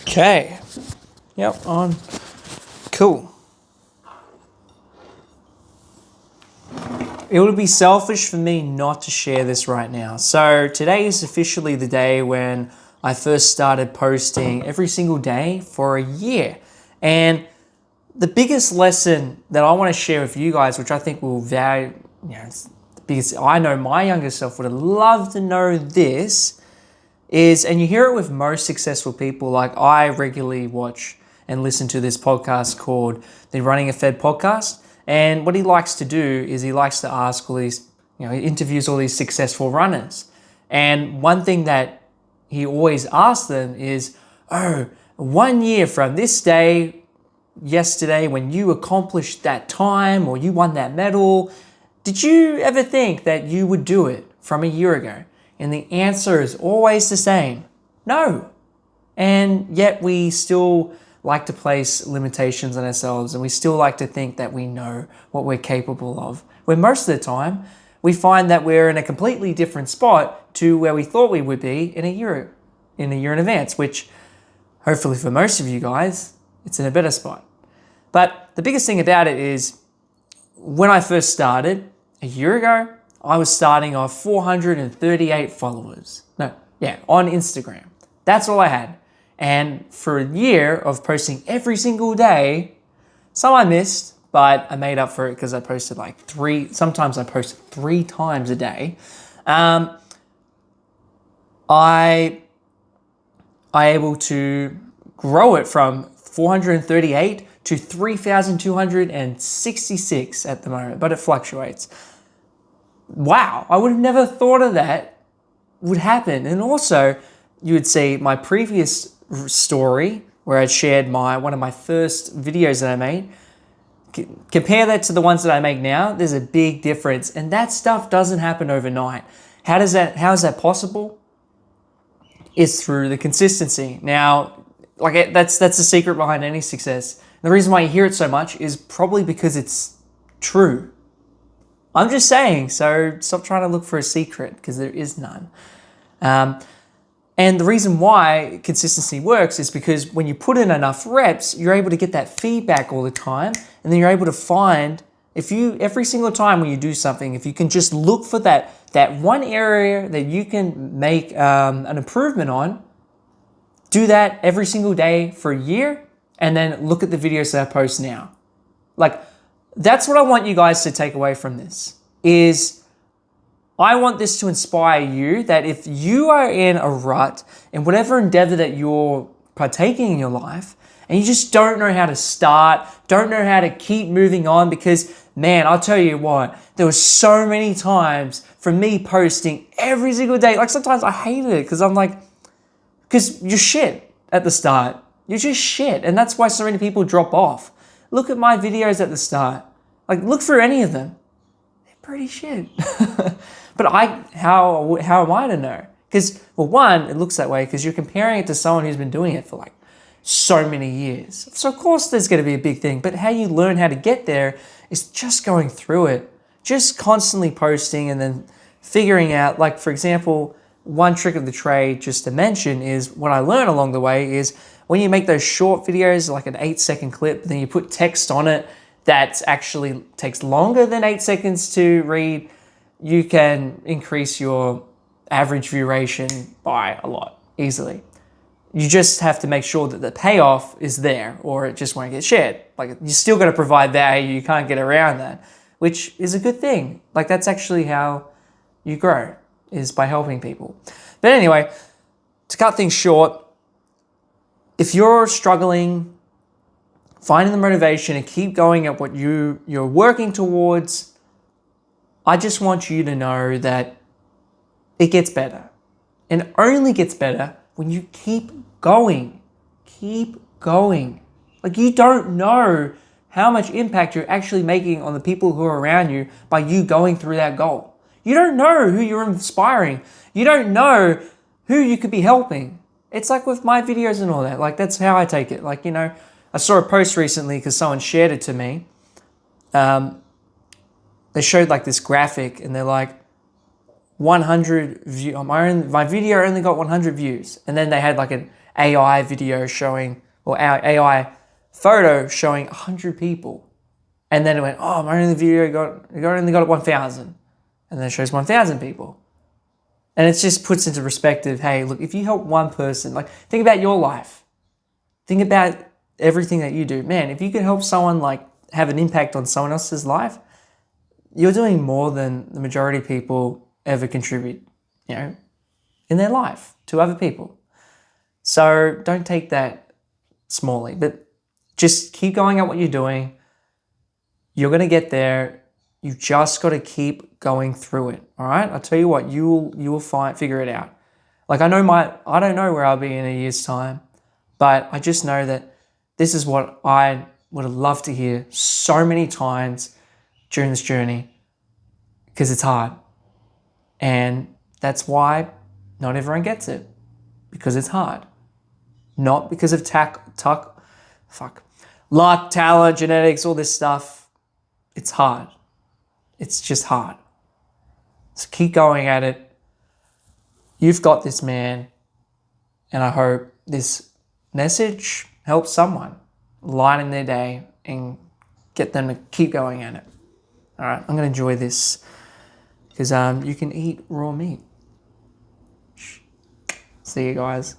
Okay. Yep, on. Cool. It would be selfish for me not to share this right now. So today is officially the day when I first started posting every single day for a year. And the biggest lesson that I want to share with you guys, which I think will value, it's the biggest, I know my younger self would have loved to know this, is, and you hear it with most successful people, like I regularly watch and listen to this podcast called the Running a Fed podcast. And what he likes to do is he likes to ask all these, he interviews all these successful runners. And one thing that he always asks them is, 1 year from this day, yesterday, when you accomplished that time or you won that medal, did you ever think that you would do it from a year ago? And the answer is always the same, no. And yet we still like to place limitations on ourselves, and we still like to think that we know what we're capable of. When most of the time, we find that we're in a completely different spot to where we thought we would be in a year in advance, which hopefully for most of you guys, it's in a better spot. But the biggest thing about it is when I first started a year ago, I was starting off 438 followers. On Instagram. That's all I had. And for a year of posting every single day, some I missed, but I made up for it because I posted sometimes I posted 3 times a day. I able to grow it from 438 to 3,266 at the moment, but it fluctuates. Wow, I would have never thought of that would happen. And also, you would see my previous story where I shared one of my first videos that I made. Compare that to the ones that I make now, there's a big difference. And that stuff doesn't happen overnight. How is that possible? It's through the consistency. Now, that's the secret behind any success. The reason why you hear it so much is probably because it's true. I'm just saying, so stop trying to look for a secret because there is none. And the reason why consistency works is because when you put in enough reps, you're able to get that feedback all the time. And then you're able to find, every single time when you do something, if you can just look for that one area that you can make an improvement on, do that every single day for a year, and then look at the videos that I post now. That's what I want you guys to take away from this, is I want this to inspire you that if you are in a rut in whatever endeavor that you're partaking in your life, and you just don't know how to start, don't know how to keep moving on, because man, I'll tell you what, there were so many times from me posting every single day. Sometimes I hated it because you're shit at the start. You're just shit. And that's why so many people drop off. Look at my videos at the start. Look through any of them. They're pretty shit. But how am I to know? Because, well, one, it looks that way because you're comparing it to someone who's been doing it for so many years. So of course there's going to be a big thing. But how you learn how to get there is just going through it. Just constantly posting and then figuring out, for example, one trick of the trade just to mention is what I learned along the way is when you make those short videos, like an 8-second clip, then you put text on it that actually takes longer than 8 seconds to read, you can increase your average view ration by a lot easily. You just have to make sure that the payoff is there or it just won't get shared. You're still going to provide value. You can't get around that, which is a good thing. That's actually how you grow, is by helping people. But anyway, to cut things short, if you're struggling, finding the motivation to keep going at what you're working towards, I just want you to know that it gets better. And it only gets better when you keep going. Keep going. You don't know how much impact you're actually making on the people who are around you by you going through that goal. You don't know who you're inspiring. You don't know who you could be helping. It's like with my videos and all that. That's how I take it. I saw a post recently because someone shared it to me. They showed this graphic and they're 100 view. My video only got 100 views, and then they had like an AI video showing, or our AI photo showing 100 people, and then it went, oh, my only video only got 1,000, and then it shows 1,000 people, and it just puts into perspective. Hey, look, if you help one person, like think about your life, think about everything that you do, man. If you could help someone like have an impact on someone else's life, you're doing more than the majority of people ever contribute, in their life to other people. So don't take that smallly, but just keep going at what you're doing. You're going to get there. You just got to keep going through it. All right. I'll tell you what, you will figure it out. Like I don't know where I'll be in a year's time, but I just know that this is what I would have loved to hear so many times during this journey, because it's hard. And that's why not everyone gets it, because it's hard. Not because of luck, talent, genetics, all this stuff. It's hard. It's just hard. So keep going at it. You've got this, man. And I hope this message helps someone lighten their day and get them to keep going at it. All right, I'm going to enjoy this, because you can eat raw meat. See you guys.